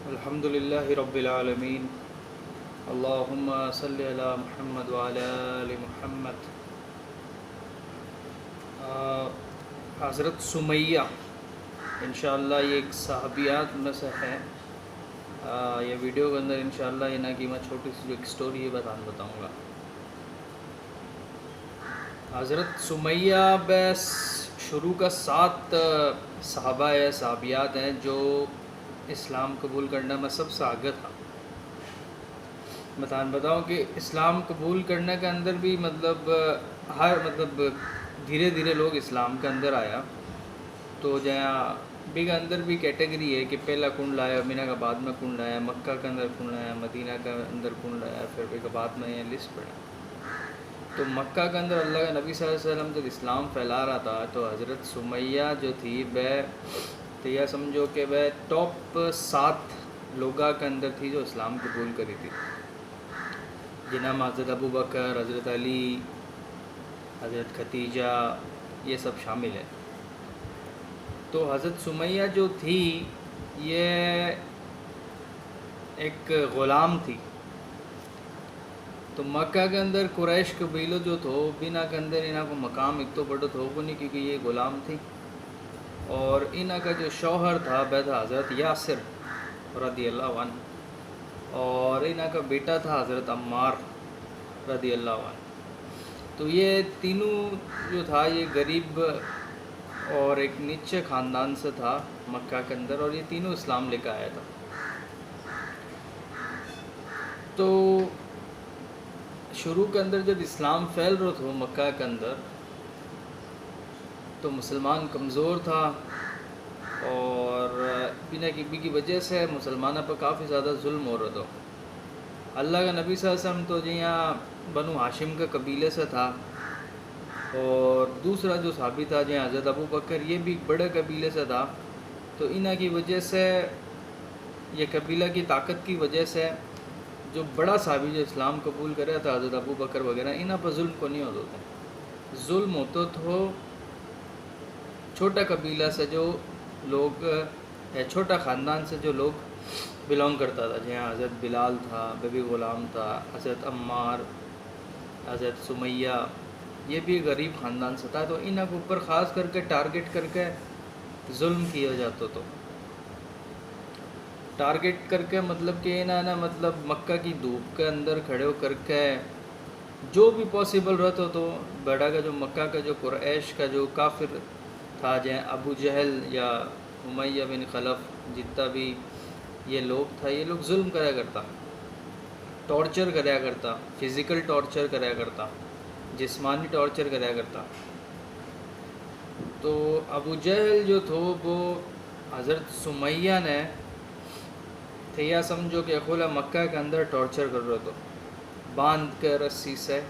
الحمد للہ رب العالمین اللہم صلی علی محمد وعلی آل محمد۔ حضرت سمیہ انشاءاللہ یہ ایک صحابیات میں سے ہے۔ یہ ویڈیو کے اندر انشاءاللہ انہاں کی میں چھوٹی سی جو ایک سٹوری ہے بتاؤں گا۔ حضرت سمیہ بس شروع کا 7 صحابہ یا صحابیات ہیں جو اسلام قبول کرنے میں سب سے آگے تھا۔ بتاؤں کہ اسلام قبول کرنے کے اندر بھی دھیرے دھیرے لوگ اسلام کے اندر آیا، تو جہاں بھی کے اندر بھی کیٹیگری ہے کہ پہلا کون لایا، مدینہ کا بعد میں کون لایا، مکہ کے اندر کون لایا، مدینہ کے اندر کون لایا، پھر بھی کے بعد میں یہ لسٹ پڑا۔ تو مکہ کے اندر اللہ کے نبی صلی اللہ علیہ وسلم جب اسلام پھیلا رہا تھا تو حضرت سمیہ جو تھی تو یہ سمجھو کہ وہ ٹاپ 7 لوگوں کے اندر تھی جو اسلام قبول کری تھی، جنہاں میں حضرت ابو بکر، حضرت علی، حضرت خدیجہ یہ سب شامل ہیں۔ تو حضرت سمیہ جو تھی یہ ایک غلام تھی۔ تو مکہ کے اندر قریش قبیلہ جو تھو بنا کے اندر انہاں کو مقام ایک تو بڑا تھو کو نہیں، کیونکہ یہ غلام تھی، اور انہاں کا جو شوہر تھا وہ تھا حضرت یاسر رضی اللہ عنہ، اور انہاں کا بیٹا تھا حضرت عمار رضی اللہ عنہ۔ تو یہ تینوں جو تھا یہ غریب اور ایک نیچے خاندان سے تھا مکہ کے اندر، اور یہ تینوں اسلام لے کے آیا تھا۔ تو شروع کے اندر جب اسلام پھیل رہا تھا مکہ کے اندر تو مسلمان کمزور تھا، اور بنا کی وجہ سے مسلمانوں پر کافی زیادہ ظلم ہو رہا تھا۔ اللہ کا نبی صلی اللہ علیہ وسلم تو جہاں بنو ہاشم کے قبیلے سے تھا، اور دوسرا جو صحابی تھا جہاں حضرت ابو بکر یہ بھی بڑے قبیلے سے تھا۔ تو انہاں کی وجہ سے یہ قبیلہ کی طاقت کی وجہ سے جو بڑا صحابی جو اسلام قبول کرا تھا حضرت ابو بکر وغیرہ، انہاں پر ظلم کو نہیں ہوتا تھا۔ ظلم ہوتا تو چھوٹا قبیلہ سے جو لوگ چھوٹا خاندان سے جو لوگ بلونگ کرتا تھا، جہاں حضرت بلال تھا، ببی غلام تھا، حضرت عمار، حضرت سمیہ، یہ بھی غریب خاندان سے تھا۔ تو انہاں کے اوپر خاص کر کے ٹارگٹ کر کے ظلم کیا جاتا تو ٹارگٹ کر کے مطلب کہ مکہ کی دھوپ کے اندر کھڑے ہو کر کے جو بھی پاسبل رہتا تو بڑا کا جو مکہ کا جو قریش کا جو کافر تھا، جہاں ابو جہل یا امیہ بن خلف جتنا بھی یہ لوگ تھا، یہ لوگ ظلم کریا کرتا، ٹارچر کریا کرتا، فزیکل ٹارچر کریا کرتا، جسمانی ٹارچر کریا کرتا۔ تو ابو جہل جو تھو وہ حضرت سمیہ نے یا سمجھو کہ خلا مکہ کے اندر ٹارچر کر رہا تو باندھ کے رسی سے،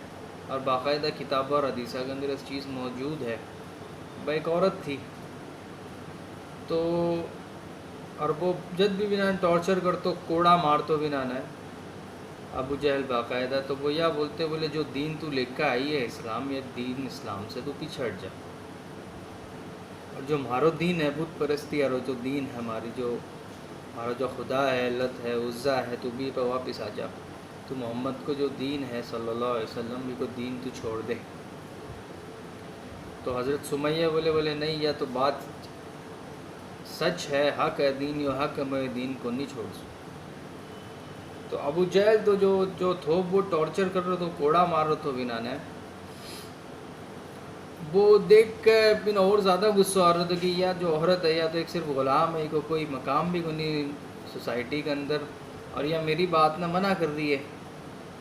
اور باقاعدہ کتاب اور حدیثہ کے اندر اس چیز موجود ہے۔ وہ ایک عورت تھی، تو اور وہ جب بھی بنا ٹارچر کرتو کوڑا مارتو بنا نے ابو جہل باقاعدہ، تو وہ یا بولے جو دین تو لے کے آئی ہے اسلام، یہ دین اسلام سے تو پیچھے ہٹ جا، اور جو ہمارا دین ہے بت پرستی، اور جو دین ہے ہمارا جو خدا ہے، علت ہے، عزا ہے، تو بھی پہ واپس آ جا، تو محمد کو جو دین ہے صلی اللہ علیہ وسلم بھی کو دین تو چھوڑ دے۔ تو حضرت سمیہ بولے نہیں، یا تو بات سچ ہے، حق ہے، دین یہ حق ہے، میں دین کو نہیں چھوڑ سوں۔ تو ابو جہل تو جو تھو وہ ٹارچر کر رہا تو کوڑا مار رہا تو بنا نے، وہ دیکھ کے بنا اور زیادہ غصہ آ رہا تھا کہ یا جو عورت ہے یا تو ایک صرف غلام ہے، کوئی مقام بھی نہیں سوسائٹی کے اندر، اور یا میری بات نہ منع کر رہی ہے،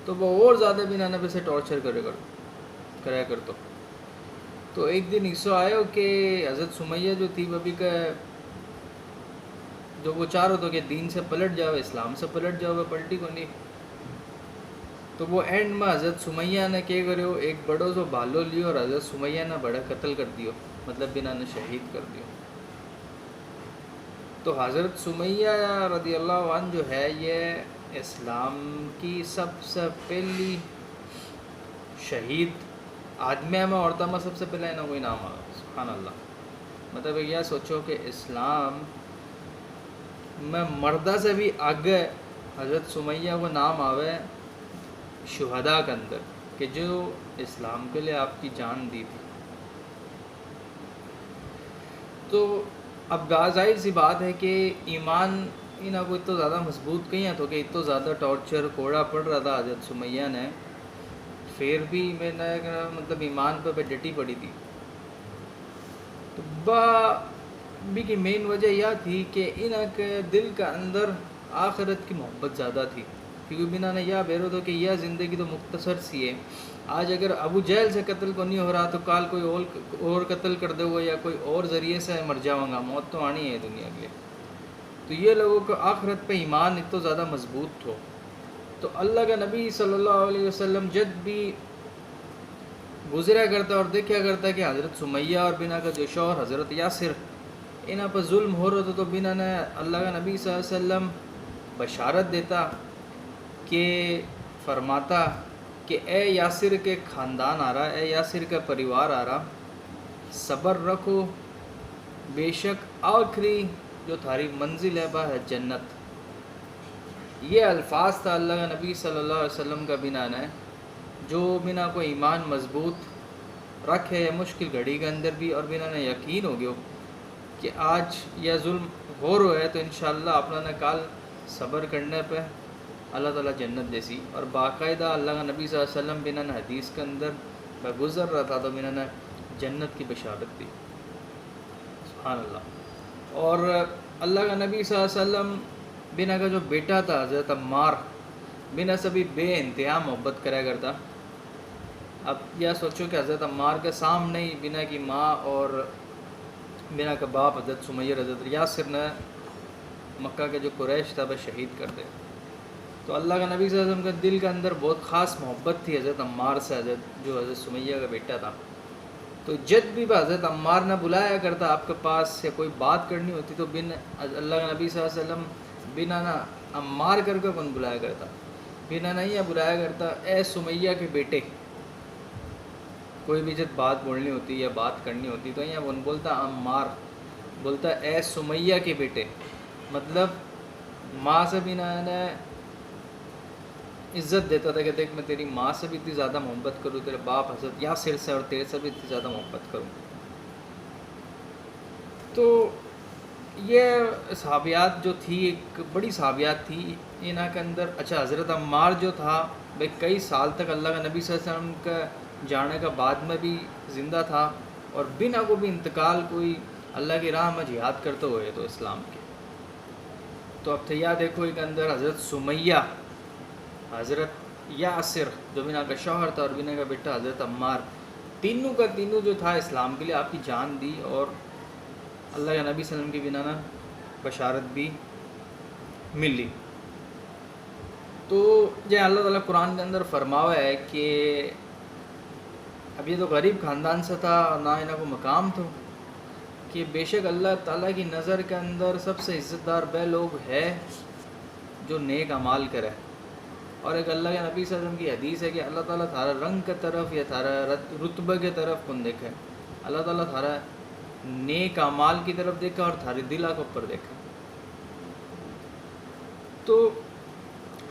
تو وہ اور زیادہ بنا نے سے ٹارچر کریا کرتا۔ تو ایک دن ایسو آیا کہ حضرت سمیہ جو تھی وہ بھی کہ جو وہ چاہ رہا تھا کہ دین سے پلٹ جاؤ، اسلام سے پلٹ جاؤ، وہ پلٹی کو نہیں۔ تو وہ اینڈ میں حضرت سمیہ نے کیا کریو، ایک بڑو سو بالو لیو، اور حضرت سمیہ نے بڑا قتل کر دیو، مطلب بنا نے شہید کر دیو۔ تو حضرت سمیہ رضی اللہ عنہ جو ہے یہ اسلام کی سب سے پہلی شہید آدمیہ میں، عورتوں میں سب سے پہلے نا کوئی نام آگا، سبحان اللہ۔ مطلب یہ سوچو کہ اسلام میں مردہ سے بھی آگے حضرت سمیہ کو نام آوے شہداء کے اندر کہ جو اسلام کے لیے آپ کی جان دی تھی. تو اب ظاہر سی بات ہے کہ ایمان انہاں کو اتنا زیادہ مضبوط کہیں تو کہ اتنا زیادہ ٹارچر کوڑا پڑ رہا تھا حضرت سمیہ نے، پھر بھی میں نے مطلب ایمان پہ ڈٹی پڑی تھی. تو بھی کی مین وجہ یہ تھی کہ انہاں کے دل کا اندر آخرت کی محبت زیادہ تھی، کیونکہ بنا نے یہ بیرو تو کہ یہ زندگی تو مختصر سی ہے. آج اگر ابو جہل سے قتل کو نہیں ہو رہا تو کال کوئی اور قتل کر دے گا یا کوئی اور ذریعے سے مر جاؤں گا، موت تو آنی ہے دنیا کے لیے. تو یہ لوگوں کو آخرت پہ ایمان اتنا زیادہ مضبوط تھو. تو اللہ کا نبی صلی اللہ علیہ وسلم جب بھی گزرا کرتا اور دیکھا کرتا کہ حضرت سمیہ اور بنا کا جو شوہر حضرت یاسر انہاں پر ظلم ہو رہا تھا، تو بنا نے اللہ کا نبی صلی اللہ علیہ وسلم بشارت دیتا کہ فرماتا کہ اے یاسر کے خاندان آ رہا، اے یاسر کا پریوار آ رہا، صبر رکھو، بے شک آخری جو تھاری منزل ہے وہ ہے جنت. یہ الفاظ تھا اللہ کا نبی صلی اللہ علیہ وسلم کا بنا نے، جو بنا کو ایمان مضبوط رکھے مشکل گھڑی کے اندر بھی، اور بنا نے یقین ہو گیا کہ آج یہ ظلم ہو رہا ہے تو انشاءاللہ اپنا نے کال صبر کرنے پہ اللہ تعالیٰ جنت دیسی. اور باقاعدہ اللہ کا نبی صلی اللہ علیہ وسلم بنا نے حدیث کے اندر گزر رہا تھا تو بنا نے جنت کی بشارت دی. سبحان اللہ. اور اللہ کا نبی صلی اللہ علیہ وسلم بنا کا جو بیٹا تھا حضرت عمار، بنا سے بھی بے انتہا محبت کرا کرتا. اب یہ سوچو کہ حضرت عمار کے سامنے ہی بنا کی ماں اور بنا کا باپ حضرت سمیہ حضرت یاسر نے مکہ کے جو قریش تھا وہ شہید کر دے. تو اللہ کا نبی صلی اللہ علیہ وسلم کے دل کے اندر بہت خاص محبت تھی حضرت عمار سے، جو حضرت سمیہ کا بیٹا تھا. تو جب بھی حضرت عمار نے بلایا کرتا آپ کے پاس یا کوئی بات کرنی ہوتی تو اللہ کا نبی صلی اللہ علیہ وسلم بنا نہ عمار کر کے کون بلایا کرتا، بنا نہ یہ بلایا کرتا اے سمیہ کے بیٹے. کوئی بھی جب بات بولنی ہوتی یا بات کرنی ہوتی تو یہ کون بولتا، عمار بولتا اے سمیہ کے بیٹے. مطلب ماں سے بنا نے عزت دیتا تھا کہ دیکھ میں تیری ماں سے بھی اتنی زیادہ محبت کروں، تیرے باپ حضرت یاسر سے اور تیرے سے بھی اتنی زیادہ محبت کروں. تو یہ صحابیات جو تھی ایک بڑی صحابیات تھی انہاں کے اندر. اچھا حضرت عمار جو تھا بھائی کئی سال تک اللہ کا نبی صلی اللہ علیہ وسلم کا جانے کا بعد میں بھی زندہ تھا اور بنا کو بھی انتقال کوئی اللہ کی راہ میں جہاد کرتے ہوئے تو اسلام کے. تو اب تھیا دیکھو ایک اندر حضرت سمیہ، حضرت یاسر جو بنا کا شوہر تھا اور بنا کا بیٹا حضرت عمار، تینوں کا تینوں جو تھا اسلام کے لیے آپ کی جان دی اور اللہ کے نبی صلی اللہ علیہ وسلم کی بنا نا بشارت بھی ملی. تو یہ اللہ تعالیٰ قرآن کے اندر فرماوا ہے کہ اب یہ تو غریب خاندان سے تھا اور نہ انہوں کو مقام تھا کہ بے شک اللہ تعالیٰ کی نظر کے اندر سب سے عزت دار وہ لوگ ہے جو نیک اعمال کرے. اور ایک اللہ کے نبی صلی اللہ علیہ وسلم کی حدیث ہے کہ اللہ تعالیٰ تھارا رنگ کی طرف یا تھارا رتبے کی طرف کون دیکھے، اللہ تعالیٰ تھارا نیک اعمال کی طرف دیکھا اور تھارے دلہ کے اوپر دیکھا. تو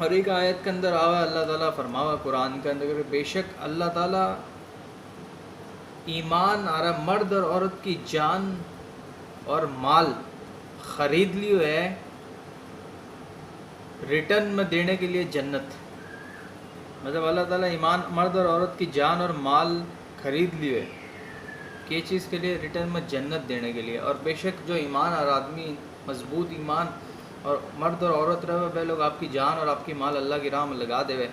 ہر ایک آیت کے اندر آوا اللہ تعالیٰ فرماوا قرآن کے اندر بے شک اللہ تعالیٰ ایمان آ رہا مرد اور عورت کی جان اور مال خرید لیے ہے ریٹرن میں دینے کے لیے جنت. مطلب اللہ تعالیٰ ایمان مرد اور عورت کی جان اور مال خرید لیے کہ چیز کے لیے ریٹرن میں جنت دینے کے لیے. اور بے شک جو ایمان اور آدمی مضبوط ایمان اور مرد اور عورت رہے وہ لوگ آپ کی جان اور آپ کی مال اللہ کی راہ میں لگا دے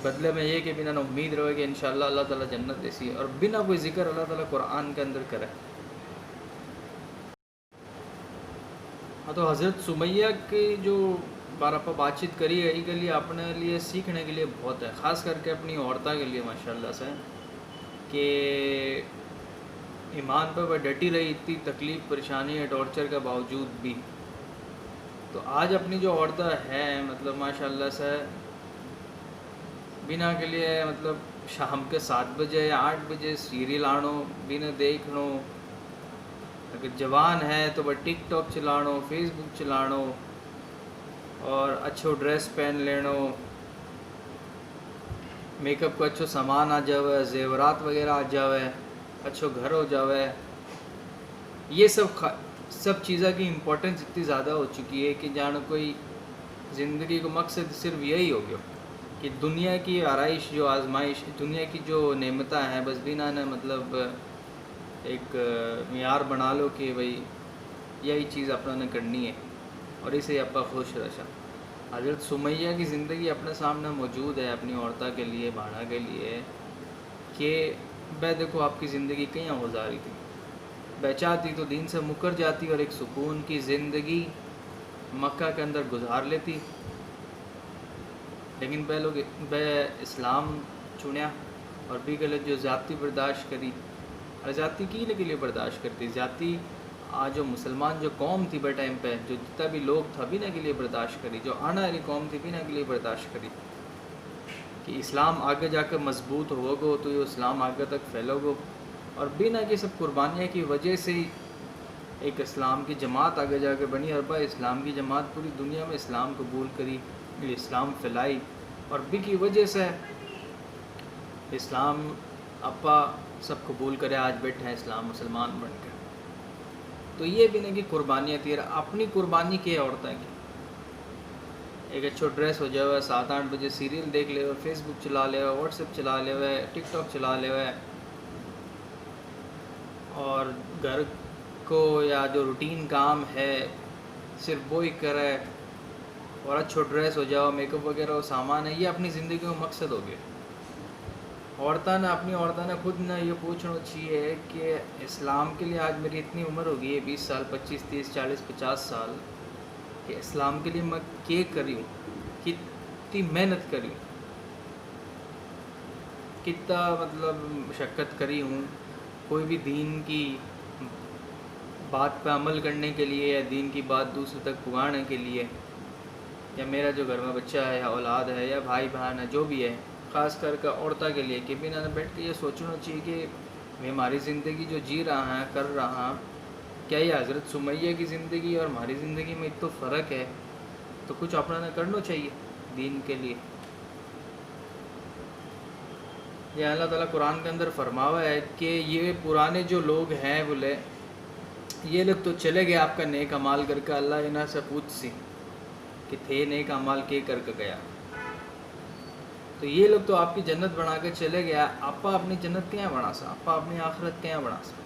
بدلے میں یہ کہ بنا امید رہے کہ انشاءاللہ اللہ تعالیٰ جنت دیسی اور بنا کوئی ذکر اللہ تعالیٰ قرآن کے اندر کرے. ہاں تو حضرت سمیہ کی جو بار پہ بات چیت کری ہے یہ کے لیے اپنے لیے سیکھنے کے لیے بہت ہے، خاص کر کے اپنی عورتوں کے لیے ماشاءاللہ سے کہ ایمان پہ وہ ڈٹی رہی اتنی تکلیف پریشانی ہے ٹارچر کے باوجود بھی. تو آج اپنی جو عورتیں ہیں مطلب ماشاءاللہ سے بنا کے لیے مطلب شام کے 7 بجے یا 8 بجے سیریل آنو بنا دیکھنو، اگر جوان ہے تو وہ ٹک ٹاک چلانو، فیس بک چلانو، اور اچھو ڈریس پہن لینو، میک اپ کو اچھو سامان آ جاوے، زیورات وغیرہ آ جاوے، اچھو گھر ہو جاوے. یہ سب چیزیں کی امپورٹنس اتنی زیادہ ہو چکی ہے کہ جان کوئی زندگی کو مقصد صرف یہی ہو گیا کہ دنیا کی آرائش جو آزمائش، دنیا کی جو نعمتیں ہیں بس بنا نے مطلب ایک معیار بنا لو کہ بھئی یہی چیز اپنا نے کرنی ہے اور اسے اپنا خوش رشا. حضرت سمیہ کی زندگی اپنے سامنے موجود ہے اپنی عورتہ کے لیے، بھاڑا کے لیے، کہ بے دیکھو آپ کی زندگی کہیں گزاری تھی، بے چاہتی تو دین سے مکر جاتی اور ایک سکون کی زندگی مکہ کے اندر گزار لیتی، لیکن بے اسلام چنیا اور بھی غلط جو زیادتی برداشت کری. اور زیادتی کی کے لیے برداشت کرتی، زیادتی جو مسلمان جو قوم تھی بے ٹائم پہ، جو جتنا بھی لوگ تھا بنا کے لیے برداشت کری، جو آنے والی قوم تھی بنا کے لیے برداشت کری کہ اسلام آگے جا کر مضبوط ہو گو تو یہ اسلام آگے تک پھیلو گو. اور بنا کی سب قربانیاں کی وجہ سے ہی ایک اسلام کی جماعت آگے جا کے بنی، اور بھائی اسلام کی جماعت پوری دنیا میں اسلام قبول کری، اسلام پھیلائی، اور بھی کی وجہ سے اسلام اپا سب قبول کرے، آج بیٹھے ہیں اسلام مسلمان بن کے. تو یہ بھی نہیں کہ قربانیاں تھی، اپنی قربانی کی عورتیں کی، ایک اچھو ڈریس ہو جائے، 7-8 بجے سیریل دیکھ لے ہوئے، فیس بک چلا لے ہوئے، واٹس ایپ چلا لے ہوئے، ٹک ٹاک چلا لے ہوئے، اور گھر کو یا جو روٹین کام ہے صرف وہی کرے، اور اچھو ڈریس ہو جاؤ، میک اپ وغیرہ وہ سامان ہے، یہ اپنی زندگی کا مقصد ہو گیا. عورتوں نے خود نہ یہ پوچھنا چاہیے کہ اسلام کے لیے آج میری اتنی عمر ہو گئی ہے، 20 سال، 25، 30، 40، 50 سال، کہ اسلام کے لیے میں کیا کری ہوں، کتنی محنت کری ہوں، کتنا مطلب مشقت کری ہوں کوئی بھی دین کی بات پہ عمل کرنے کے لیے، یا دین کی بات دوسرے تک پہنچانے کے لیے، یا میرا جو گھر میں بچہ ہے یا اولاد ہے یا بھائی بہن ہے جو بھی ہے، خاص کر کے عورتوں کے لیے، کہ بنا بیٹھ کے یہ سوچنا چاہیے کہ میں ہماری زندگی جو جی رہا ہے، کر رہا ہوں، کیا یہ حضرت سمیہ کی زندگی اور ہماری زندگی میں اتنا فرق ہے، تو کچھ اپنا نہ کرنا چاہیے دین کے لیے. یہ اللہ تعالیٰ قرآن کے اندر فرماوا ہے کہ یہ پرانے جو لوگ ہیں بولے یہ لوگ تو چلے گئے آپ کا نیک اعمال کر کے، اللہ انہاں سے پوچھ سی کہ تھے نیک اعمال کے کر کے گیا، تو یہ لوگ تو آپ کی جنت بنا کے چلے گیا، آپ اپنی جنت کیا بنا سا، آپ اپنی آخرت کیا بنا سا.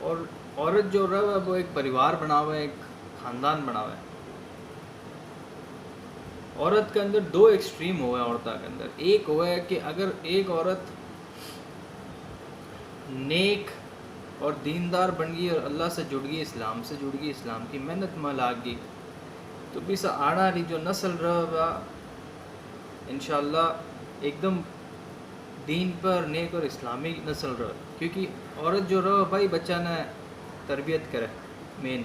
اور عورت جو رہا ہے وہ ایک پریوار بنا ہوا ہے، ایک خاندان بنا ہوا ہے. عورت کے اندر 2 ایکسٹریم ہوا ہے عورتوں کے اندر. ایک ہوا ہے کہ اگر ایک عورت نیک اور دیندار بن گئی اور اللہ سے جڑ گئی، اسلام سے جڑ گئی، اسلام کی محنت میں لاگ گئی، تو بھی سا آنا رہی جو نسل رہا انشاءاللہ ایک دم دین پر نیک اور اسلامی نسل رہا. کیونکہ عورت جو رہا بھائی بچہ نے تربیت کرے، مین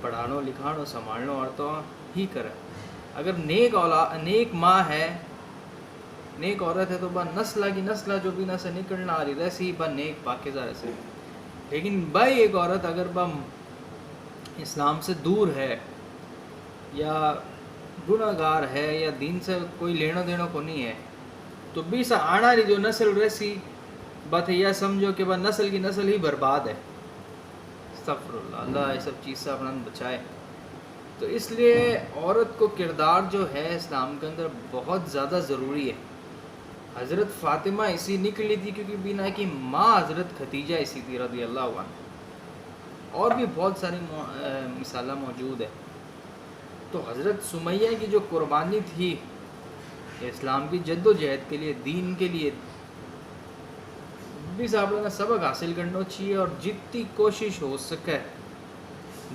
پڑھانو لکھانو سنبھالنو عورتوں ہی کرے. اگر نیک ماں ہے، نیک عورت ہے، تو با نسلہ کی نسلہ جو بھی نہ سے نکلنا آ رہی رہسی با نیک پاکیزہ رہسی. لیکن بھائی ایک عورت اگر با اسلام سے دور ہے یا گناہ گار ہے یا دین سے کوئی لینا دینا کو نہیں ہے، تو بھی سا آنا رہی جو نسل رہسی بات یہ سمجھو کہ با نسل کی نسل ہی برباد ہے. استغفر اللہ، اللہ یہ سب چیز سے اپنا بچائے. تو اس لیے عورت کو کردار جو ہے اسلام کے اندر بہت زیادہ ضروری ہے. حضرت فاطمہ اسی نکلی تھی کیونکہ بنا کی ماں حضرت خدیجہ اسی تھی رضی اللہ عنہ، اور بھی بہت ساری مثالیں موجود ہے. تو حضرت سمیہ کی جو قربانی تھی اسلام کی جد و جہد کے لیے، دین کے لیے، بھی صاحب نے سبق حاصل کرنا چاہیے، اور جتنی کوشش ہو سکے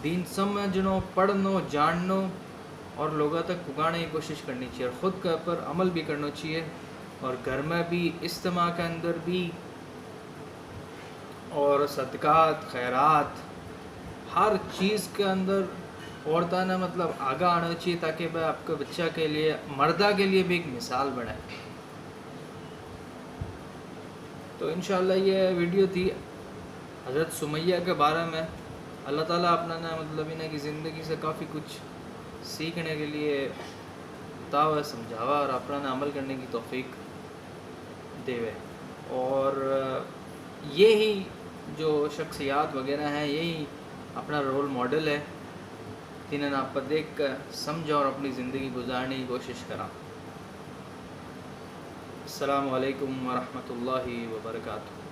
دین سمجھنو، پڑھنو، جاننو اور لوگوں تک پہنچانے کی کوشش کرنی چاہیے، اور خود کے اوپر عمل بھی کرنا چاہیے، اور گھر میں بھی، اجتماع کے اندر بھی، اور صدقات خیرات ہر چیز کے اندر عورتوں نے مطلب آگاہ آنا چاہیے، تاکہ بھائی آپ کے بچہ کے لیے، مردہ کے لیے بھی ایک مثال بنے. تو انشاءاللہ یہ ویڈیو تھی حضرت سمیہ کے بارے میں. اللہ تعالیٰ اپنا نا مطلب انہیں کی زندگی سے کافی کچھ سیکھنے کے لیے بتاوا سمجھاوا اور اپنا نا عمل کرنے کی توفیق دے. اور یہی جو شخصیات وغیرہ ہیں یہی اپنا رول ماڈل ہے جنہیں آپ پر دیکھ کر سمجھا اور اپنی زندگی گزارنے کی کوشش کرا. السلام علیکم ورحمۃ اللہ وبرکاتہ.